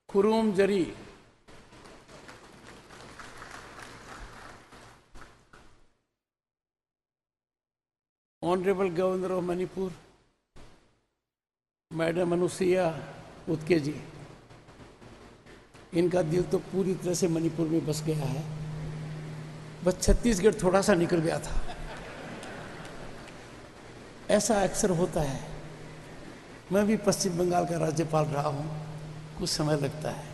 Kurum Jari, Honorable Governor of Manipur, Madam Anusuya Utke जी, इनका दिल तो पूरी तरह से मणिपुर में बस गया है, बस छत्तीसगढ़ थोड़ा सा निकल गया था। ऐसा अक्सर होता है। मैं भी पश्चिम बंगाल का राज्यपाल रहा हूँ, कुछ समय लगता है,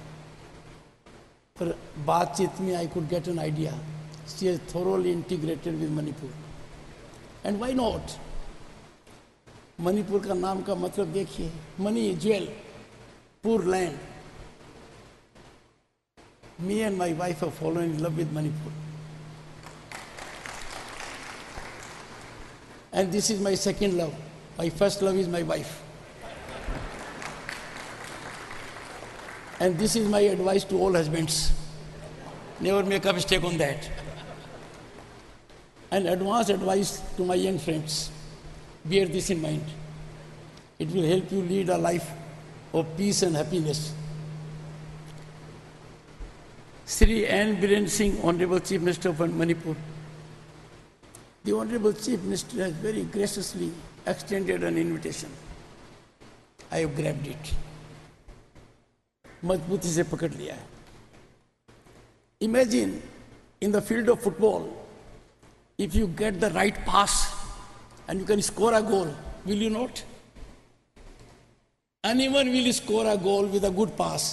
पर बातचीत में I could get an idea she is thoroughly integrated with Manipur and why not. Manipur का नाम का मतलब देखिए, मनी ज्वेल, पुर land. Me and my wife have fallen in love with Manipur. And this is my second love. My first love is my wife. And this is my advice to all husbands. Never make a mistake on that. And advanced advice to my young friends. Bear this in mind. It will help you lead a life of peace and happiness. Sri N. Biren Singh, Honorable Chief Minister of Manipur. The Honorable Chief Minister has very graciously extended an invitation. I have grabbed it. मजबूती से पकड़ लिया है. Imagine in the field of football, if you get the right pass and you can score a goal, will you not? Anyone will score a goal with a good pass.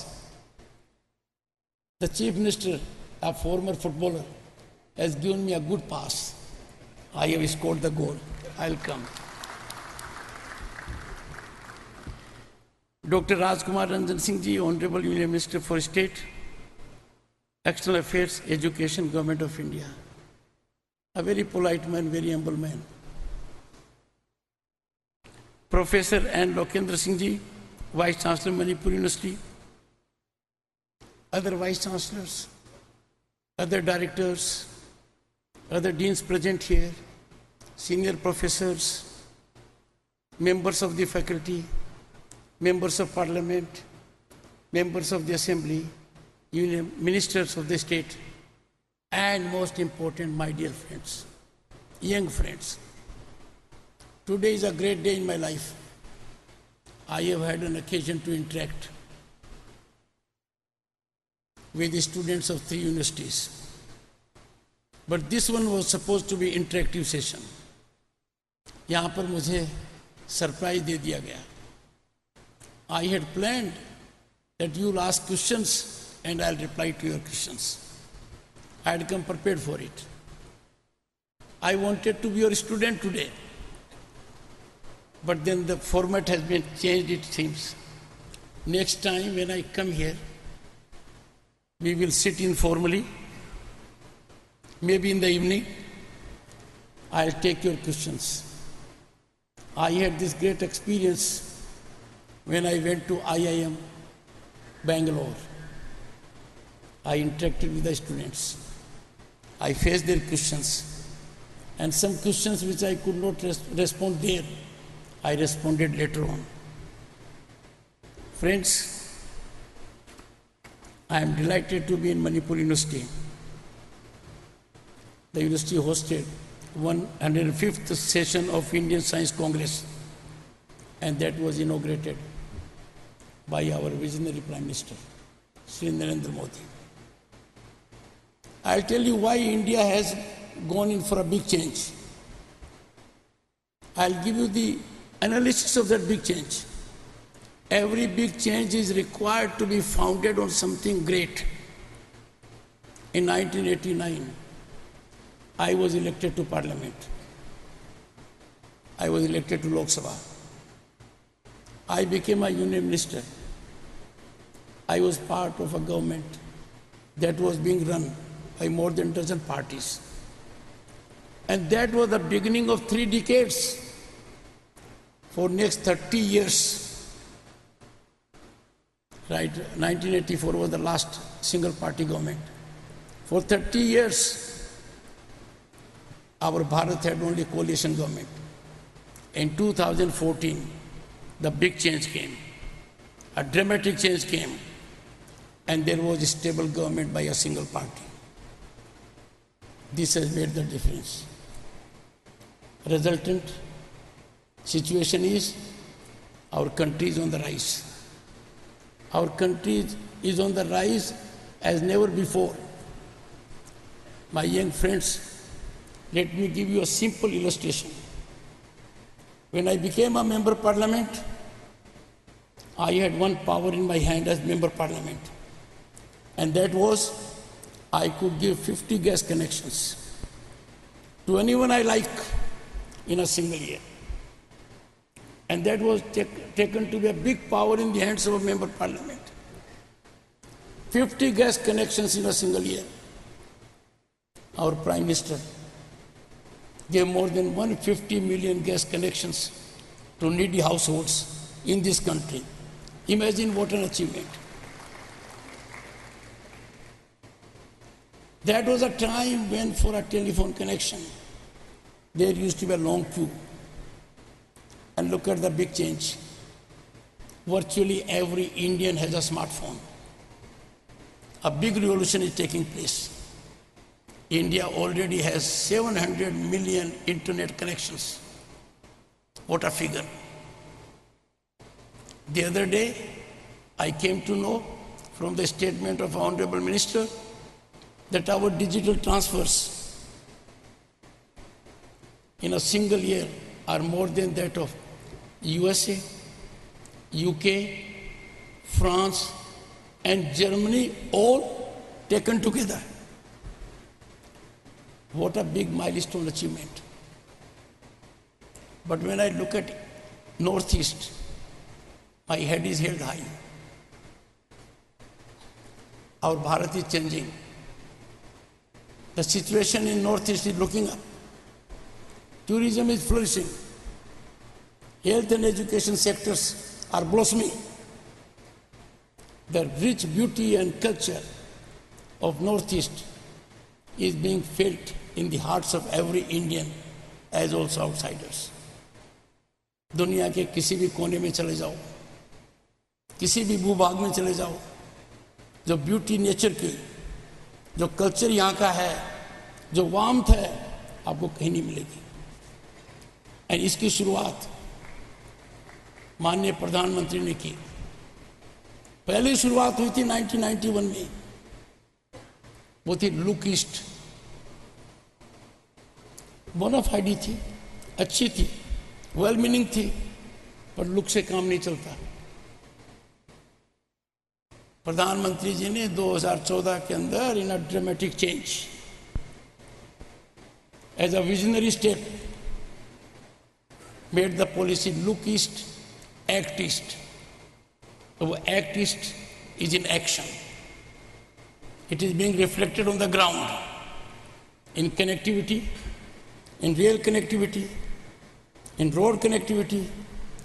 The Chief Minister, a former footballer, has given me a good pass. I have scored the goal. I'll come. Dr. Rajkumar Ranjan Singh Ji, Honorable Union Minister for State, External Affairs, Education, Government of India. A very polite man, very humble man. Professor N. Lokendra Singh Ji, Vice Chancellor, Manipur University. Other vice chancellors, other directors, other deans present here, senior professors, members of the faculty, members of parliament, members of the assembly, union, ministers of the state, and most important, my dear friends, young friends. Today is a great day in my life. I have had an occasion to interact with the students of 3 universities. But this one was supposed to be interactive session. यहाँ पर मुझे surprise दे दिया गया. I had planned that you will ask questions and I'll reply to your questions. I had come prepared for it. I wanted to be your student today. But then the format has been changed, it seems. Next time when I come here, we will sit informally. Maybe in the evening, I'll take your questions. I had this great experience when I went to IIM, Bangalore. I interacted with the students. I faced their questions. And some questions which I could not respond there, I responded later on. Friends, I am delighted to be in Manipur University. The university hosted 105th session of Indian Science Congress, and that was inaugurated by our visionary Prime Minister, Sri Narendra Modi. I'll tell you why India has gone in for a big change. I'll give you the analysis of that big change. Every big change is required to be founded on something great. In 1989, I was elected to Parliament. I was elected to Lok Sabha. I became a Union Minister. I was part of a government that was being run by more than a dozen parties. And that was the beginning of 3 decades. For next 30 years, right, 1984 was the last single party government. For 30 years, our Bharat had only coalition government. In 2014, the big change came. A dramatic change came. and there was a stable government by a single party. This has made the difference. Resultant situation is our country is on the rise. Our country is on the rise as never before. My young friends, let me give you a simple illustration. When I became a member of parliament, I had one power in my hand as member of parliament, and that was I could give 50 gas connections to anyone I like in a single year. And that was taken to be a big power in the hands of a member of parliament. 50 gas connections in a single year. Our Prime Minister gave more than 150 million gas connections to needy households in this country. Imagine what an achievement. That was a time when for a telephone connection, there used to be a long queue. And look at the big change. Virtually every Indian has a smartphone. A big revolution is taking place. India already has 700 million internet connections. What a figure. The other day, I came to know from the statement of Honorable Minister that our digital transfers in a single year are more than that of USA, UK, France, and Germany all taken together. What a big milestone achievement. But when I look at Northeast, my head is held high. Our Bharat is changing. The situation in Northeast is looking up. Tourism is flourishing. Health and education sectors are blossoming. The rich beauty and culture of Northeast is being felt in the hearts of every Indian as also outsiders. दुनिया के किसी भी कोने में चले जाओ, किसी भी भूभाग में चले जाओ, जो ब्यूटी नेचर की, जो कल्चर यहाँ का है, जो वार्मथ है, आपको कहीं नहीं मिलेगी। और इसकी शुरुआत माननीय प्रधानमंत्री ने की। पहली शुरुआत हुई थी 1991 में, वो थी लुक ईस्ट। बोनाफाइड थी, अच्छी थी, वेल मीनिंग थी, पर लुक से काम नहीं चलता। प्रधानमंत्री जी ने 2014 के अंदर in a dramatic change as a visionary step made the policy Look East Act East. वो Act East is in action. It is being reflected on the ground in connectivity, in rail connectivity, in road connectivity,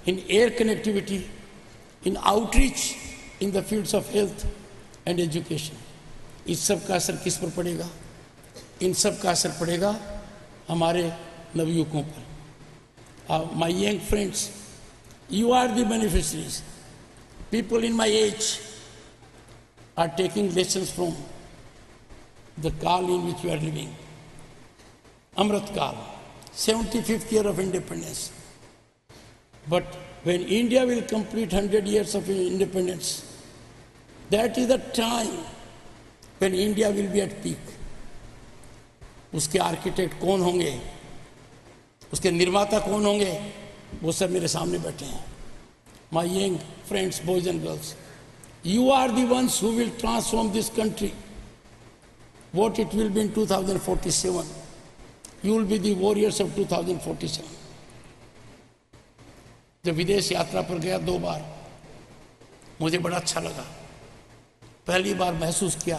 in air connectivity, in outreach in the fields of health and education. इस सब का असर किस पर पड़ेगा? इन सब का असर पड़ेगा हमारे नवयुवकों पर. My young friends, you are the beneficiaries. People in my age are taking lessons from the Kal in which we are living. Amrit Kal, 75th year of independence. But when India will complete 100 years of independence, that is the time when India will be at peak. उसके architect कौन होंगे, उसके निर्माता कौन होंगे, वो सब मेरे सामने बैठे हैं. My young friends, boys and girls, you are the ones who will transform this country. What it will be in 2047. You will be the warriors of 2047. जब विदेश यात्रा पर गया 2 बार, मुझे बड़ा अच्छा लगा. पहली बार महसूस किया,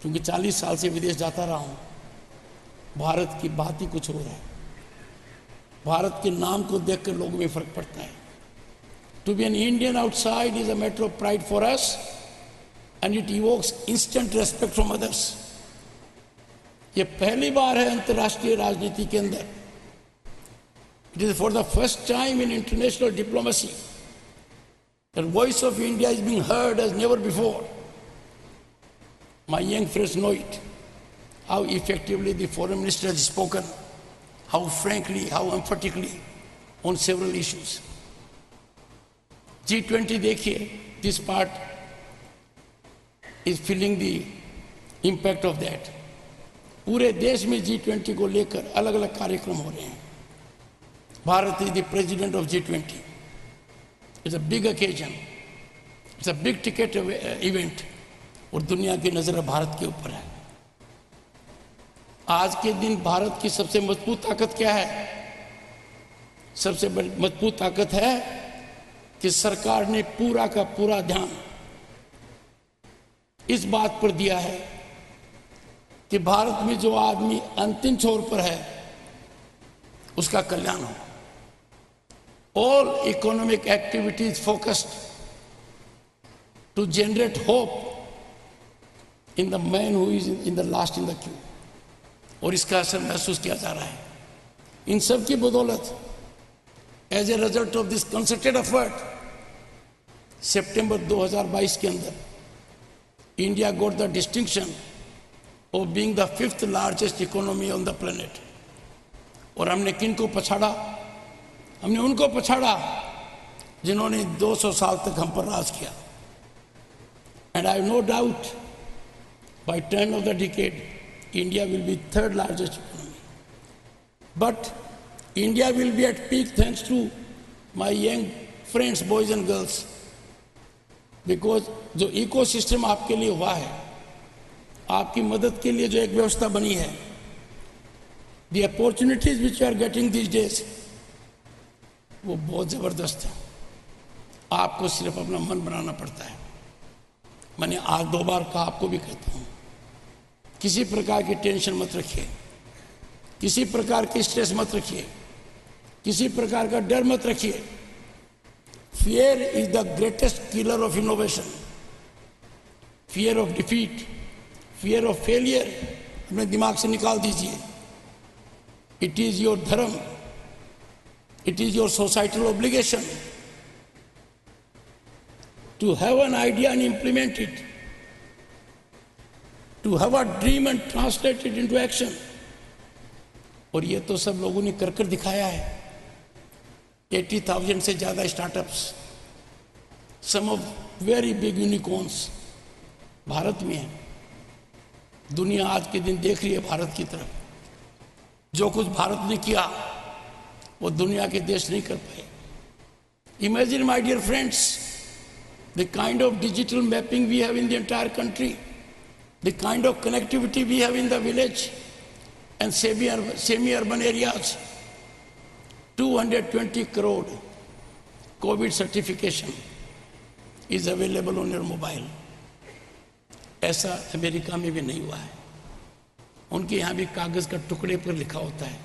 क्योंकि 40 साल से विदेश जाता रहा हूँ, भारत की बात ही कुछ हो रहा है. भारत के नाम को देखकर लोगों में फर्क पड़ता है. To be an Indian outside is a matter of pride for us, and it evokes instant respect from others. ये पहली बार है अंतर्राष्ट्रीय राजनीति के अंदर. It is for the first time in international diplomacy. The voice of India is being heard as never before. My young friends know it, how effectively the foreign minister has spoken, how frankly, how emphatically on several issues. G20 देखिए, this part is feeling the impact of that. पूरे देश में G20 को लेकर अलग अलग कार्यक्रम हो रहे हैं. Bharat is the president of G20. It's a big occasion. It's a big ticket event. और दुनिया की नजर भारत के ऊपर है. आज के दिन भारत की सबसे मजबूत ताकत क्या है? सबसे मजबूत ताकत है कि सरकार ने पूरा का पूरा ध्यान इस बात पर दिया है कि भारत में जो आदमी अंतिम छोर पर है उसका कल्याण हो. All economic activities focused to generate hope in the man who is in the last in the queue. और इसका असर महसूस किया जा रहा है. इन सब की बदौलत as a result of this concerted effort सितंबर 2022 के अंदर India got the distinction of being the 5th largest economy on the planet. और हमने किन को पछाड़ा? हमने उनको पछाड़ा जिन्होंने 200 साल तक हम पर राज किया. And I have no doubt by turn of the decade India will be 3rd largest economy. But India will be at peak thanks to my young friends, boys and girls. Because जो ecosystem आपके लिए हुआ है, आपकी मदद के लिए जो एक व्यवस्था बनी है, the opportunities which you are getting these days, वो बहुत जबरदस्त है. आपको सिर्फ अपना मन बनाना पड़ता है. मैंने आज 2 बार कहा, आपको भी कहता हूँ, किसी प्रकार की टेंशन मत रखिए, किसी प्रकार की स्ट्रेस मत रखिए, किसी प्रकार का डर मत रखिए. Fear is the greatest killer of innovation. Fear of defeat, fear of failure अपने दिमाग से निकाल दीजिए. इट इज योर धर्म, it is your societal obligation to have an idea and implement it, to have a dream and translate it into action. और ये तो सब लोगों ने कर कर दिखाया है. 80,000 से ज़्यादा startups, some of very big unicorns Bharat में हैं. दुनिया आज के दिन देख रही है भारत की तरफ. जो कुछ भारत ने किया वो दुनिया के देश नहीं कर पाए. Imagine, my dear friends, the kind of digital mapping we have in the entire country, the kind of connectivity we have in the village and semi-urban areas. 220 crore COVID certification is available on your mobile. ऐसा America में भी नहीं हुआ है. उनके यहाँ भी कागज का टुकड़े पर लिखा होता है.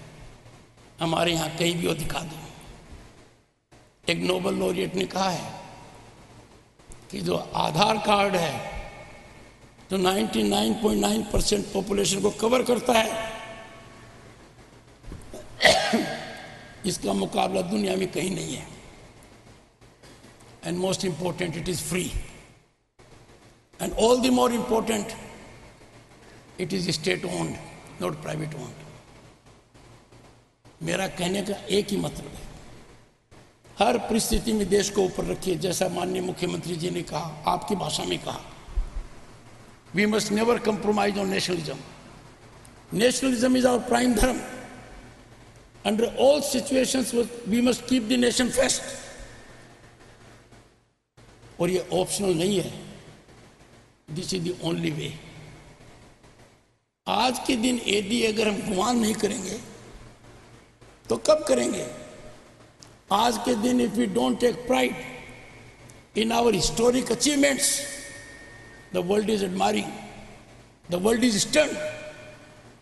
हमारे यहाँ कहीं भी वो दिखा दो. एक नोबेल लॉरिएट ने कहा है कि जो आधार कार्ड है जो 99.9% पॉपुलेशन को कवर करता है, इसका मुकाबला दुनिया में कहीं नहीं है. And most important, it is free. And all the more important, it is state owned, not private owned. मेरा कहने का एक ही मतलब है, हर परिस्थिति में देश को ऊपर रखिए. जैसा माननीय मुख्यमंत्री जी ने कहा, आपकी भाषा में कहा, we must never compromise on nationalism. Nationalism is our prime dharma. Under all situations we must keep the nation first. और ये ऑप्शनल नहीं है, this is the only way. आज के दिन यदि अगर हम गुमान नहीं करेंगे तो कब करेंगे? आज के दिन if we don't take pride in our historic achievements, the world is admiring, the world is stunned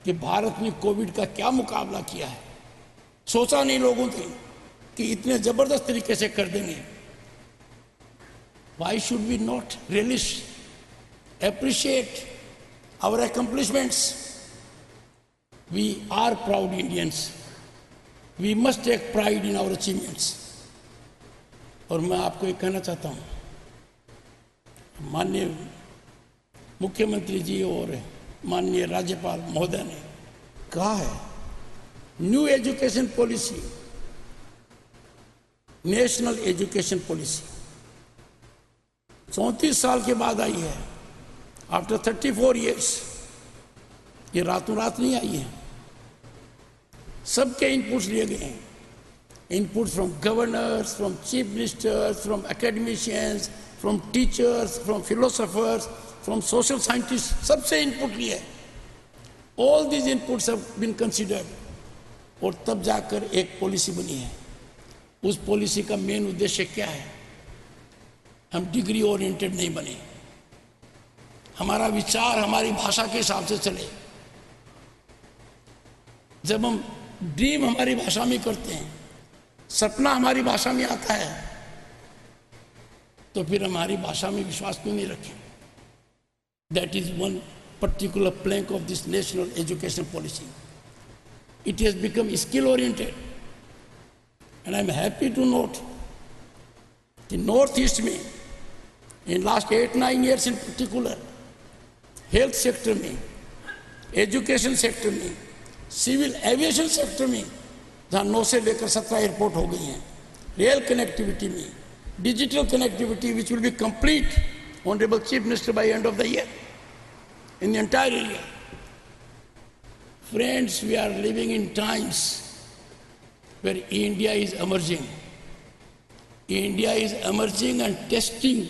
कि भारत ने कोविड का क्या मुकाबला किया है. सोचा नहीं लोगों ने कि इतने जबरदस्त तरीके से कर देंगे. Why should we not relish, appreciate our accomplishments? We are proud Indians. We must take pride in our achievements. और मैं आपको एक कहना चाहता हूँ, माननीय मुख्यमंत्री जी और माननीय राज्यपाल महोदय ने कहा है, new education policy, national education policy 34 साल के बाद आई है, आफ्टर 34 इयर्स। ये रातों रात नहीं आई है, सबके इनपुट्स लिए गए हैं, inputs from governors, from chief ministers, from academicians, from teachers, from philosophers, from social scientist, सबसे इनपुट लिए। All these inputs have been considered और तब जाकर एक पॉलिसी बनी है। उस पॉलिसी का मेन उद्देश्य क्या है? हम डिग्री ओरिएंटेड नहीं बने, हमारा विचार हमारी भाषा के हिसाब से चले। जब हम ड्रीम हमारी भाषा में करते हैं, सपना हमारी भाषा में आता है, तो फिर हमारी भाषा में विश्वास क्यों नहीं रखें? That is one particular plank of this national education policy. It has become skill oriented, and I am happy to note the northeast में in last 8-9 years in particular, health sector में, education sector में, civil aviation sector में, जहाँ 9 से लेकर 17 airport हो गई हैं, रेल कनेक्टिविटी में, digital connectivity which will be complete, Honorable Chief Minister, by end of the year, in the entire area. Friends, we are living in times where India is emerging. India is emerging and testing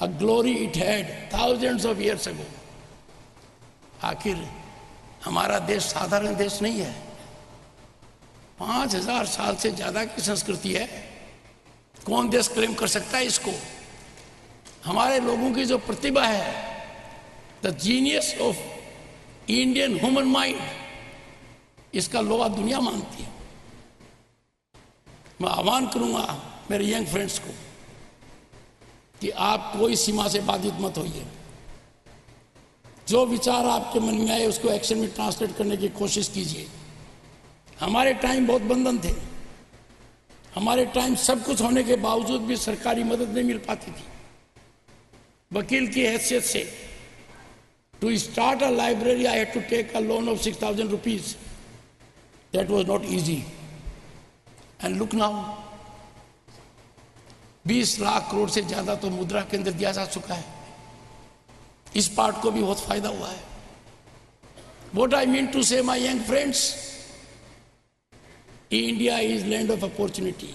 a glory it had thousands of years ago. आखिर हमारा देश साधारण देश नहीं है, 5000 साल से ज्यादा की संस्कृति है। कौन देश क्लेम कर सकता है इसको? हमारे लोगों की जो प्रतिभा है, the genius of Indian human mind, इसका लोहा दुनिया मानती है। मैं आह्वान करूंगा मेरे यंग फ्रेंड्स को कि आप कोई सीमा से बाधित मत होइए। जो विचार आपके मन में आए उसको एक्शन में ट्रांसलेट करने की कोशिश कीजिए। हमारे टाइम बहुत बंधन थे, हमारे टाइम सब कुछ होने के बावजूद भी सरकारी मदद नहीं मिल पाती थी। वकील की हैसियत से to start a library, I had to take a loan of 6,000 rupees. That was not easy. And look now, 20 lakh crore से ज्यादा तो मुद्रा के अंदर दिया जा चुका है। इस पार्ट को भी बहुत फायदा हुआ है। What I mean to say, my young friends, India is land of opportunity.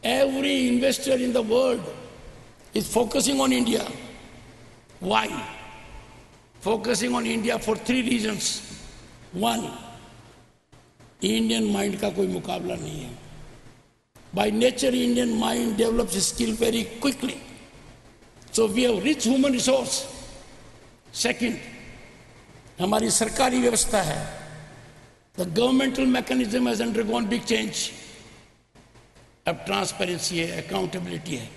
Every investor in the world is focusing on India. Why? Focusing on India for 3 reasons. One, Indian mind का कोई मुकाबला नहीं है। By nature, Indian mind develops skill very quickly. So we have rich human resource. Second, हमारी सरकारी व्यवस्था है, the governmental mechanism has undergone big change. अब ट्रांसपेरेंसी है, अकाउंटेबिलिटी है।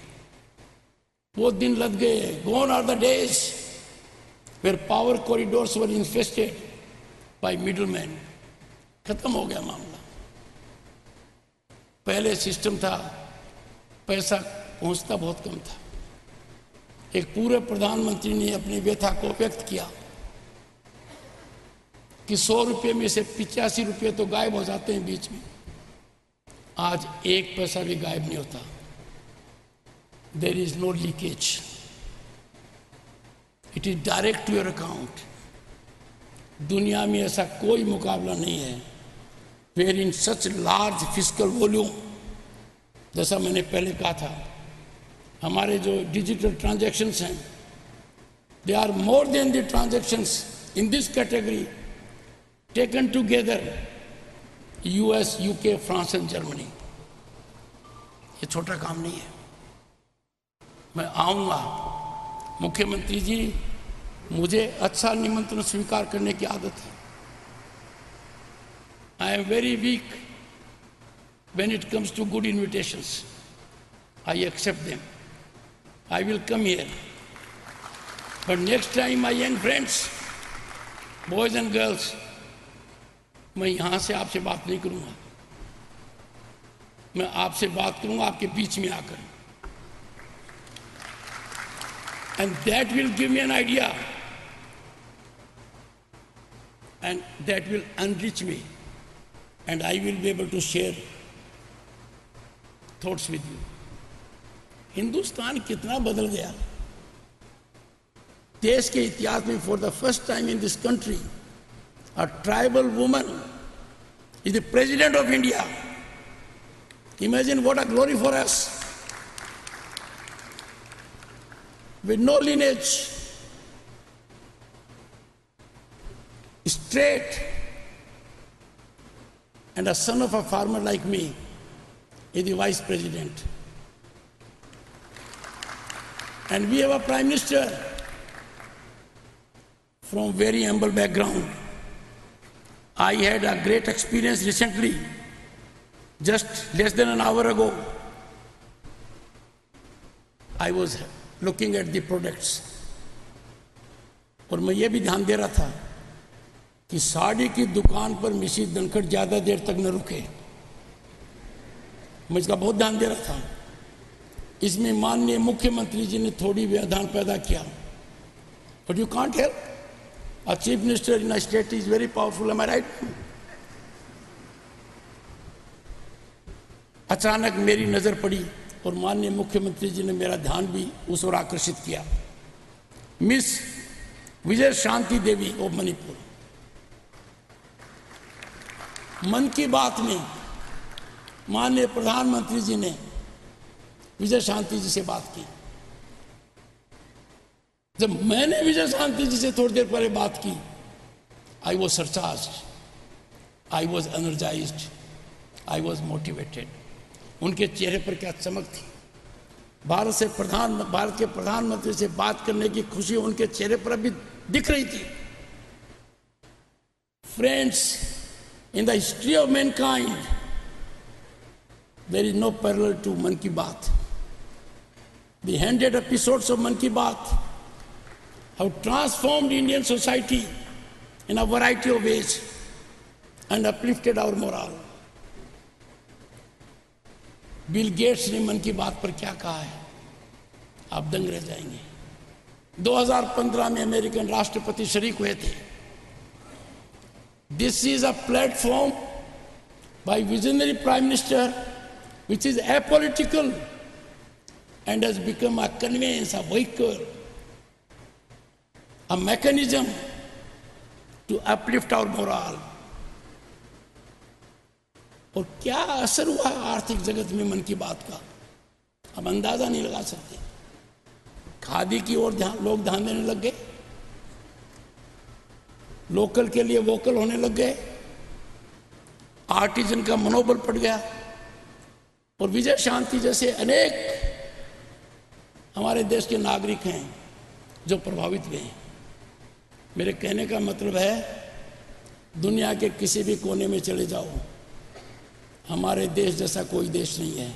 वो दिन लग गए, gone are the days where power corridors were infested by middlemen. खत्म हो गया मामला। पहले सिस्टम था, पैसा पहुंचता बहुत कम था। एक पूरे प्रधानमंत्री ने अपनी व्यथा को व्यक्त किया कि 100 रुपये में से 85 रुपये तो गायब हो जाते हैं बीच में। आज 1 पैसा भी गायब नहीं होता। There is no leakage. It is direct to your account. दुनिया में ऐसा कोई मुकाबला नहीं है where in such large fiscal volume, जैसा मैंने पहले कहा था, हमारे जो डिजिटल ट्रांजैक्शंस हैं, they are more than the transactions in this category taken together, US, UK, France and Germany. ये छोटा काम नहीं है। मैं आऊँगा, मुख्यमंत्री जी, मुझे अच्छा निमंत्रण स्वीकार करने की आदत है। I am very weak when it comes to good invitations. I accept them. I will come here. But next time, my young friends, boys and girls, मैं यहाँ से आपसे बात नहीं करूँगा। मैं आपसे बात करूँगा आपके बीच में आकर। And that will give me an idea and that will enrich me, and I will be able to share thoughts with you. Hindustan कितना बदल गया. देश के इतिहास में for the first time in this country, a tribal woman is the President of India. Imagine what a glory for us. With no lineage, straight, and a son of a farmer like me is the Vice President. And we have a Prime Minister from very humble background. I had a great experience recently, just less than an hour ago. I was looking at the products, और मैं ये भी ध्यान दे रहा था कि साड़ी की दुकान पर मिसेस धनखड़ ज़्यादा देर तक न रुके. मैं इसका बहुत ध्यान दे रहा था. इसमें माननीय मुख्यमंत्री जी ने थोड़ी व्यवधान पैदा किया. But you can't help. A chief minister in a state is very powerful, am I right? अचानक मेरी नजर पड़ी और माननीय मुख्यमंत्री जी ने मेरा ध्यान भी उस ओर आकर्षित किया. Miss Vijay Shanti Devi of Manipur. मन की बात में माननीय प्रधानमंत्री जी ने विजय शांति जी से बात की. जब मैंने विजय शांति जी से थोड़ी देर पहले बात की, I was surcharged, I was energised, I was motivated. उनके चेहरे पर क्या चमक थी. भारत के प्रधानमंत्री से बात करने की खुशी उनके चेहरे पर अभी दिख रही थी. Friends, in the history of mankind there is no parallel to Mann Ki बात. The 100 episodes of Man Ki Baat have transformed Indian society in a variety of ways and uplifted our morale. Bill Gates ने मन की बात पर क्या कहा है, आप दंग रह जाएंगे. 2015 में अमेरिकन राष्ट्रपति शरीक हुए थे. This is a platform by visionary Prime Minister which is apolitical and has become a conveyance, a vehicle, a mechanism to uplift our morale. और क्या असर हुआ आर्थिक जगत में मन की बात का, हम अंदाजा नहीं लगा सकते. खादी की ओर लोग ध्यान देने लग गए, लोकल के लिए वोकल होने लग गए, आर्टिजन का मनोबल बढ़ गया. और विजय शांति जैसे अनेक हमारे देश के नागरिक हैं जो प्रभावित हुए हैं. मेरे कहने का मतलब है, दुनिया के किसी भी कोने में चले जाओ, हमारे देश जैसा कोई देश नहीं है.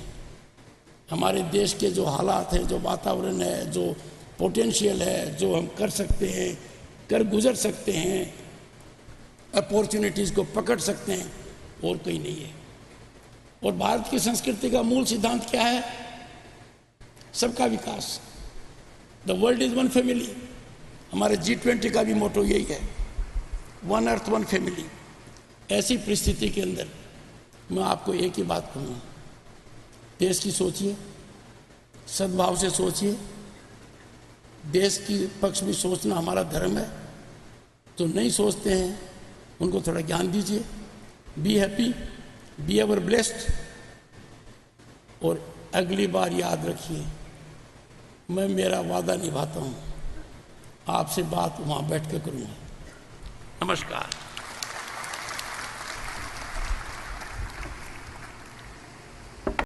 हमारे देश के जो हालात हैं, जो वातावरण है, जो पोटेंशियल है, जो हम कर सकते हैं, कर गुजर सकते हैं, अपॉर्चुनिटीज़ को पकड़ सकते हैं, और कोई नहीं है. और भारत की संस्कृति का मूल सिद्धांत क्या है? सबका विकास. The world is one family. हमारे G20 का भी मोटो यही है, वन अर्थ वन फैमिली. ऐसी परिस्थिति के अंदर मैं आपको एक ही बात कहूँगा, देश की सोचिए, सद्भाव से सोचिए. देश की पक्ष में सोचना हमारा धर्म है. जो नहीं सोचते हैं उनको थोड़ा ज्ञान दीजिए. Be happy, be ever blessed. और अगली बार याद रखिए, मैं मेरा वादा निभाता हूँ, आपसे बात वहाँ बैठ कर करूँगा. नमस्कार.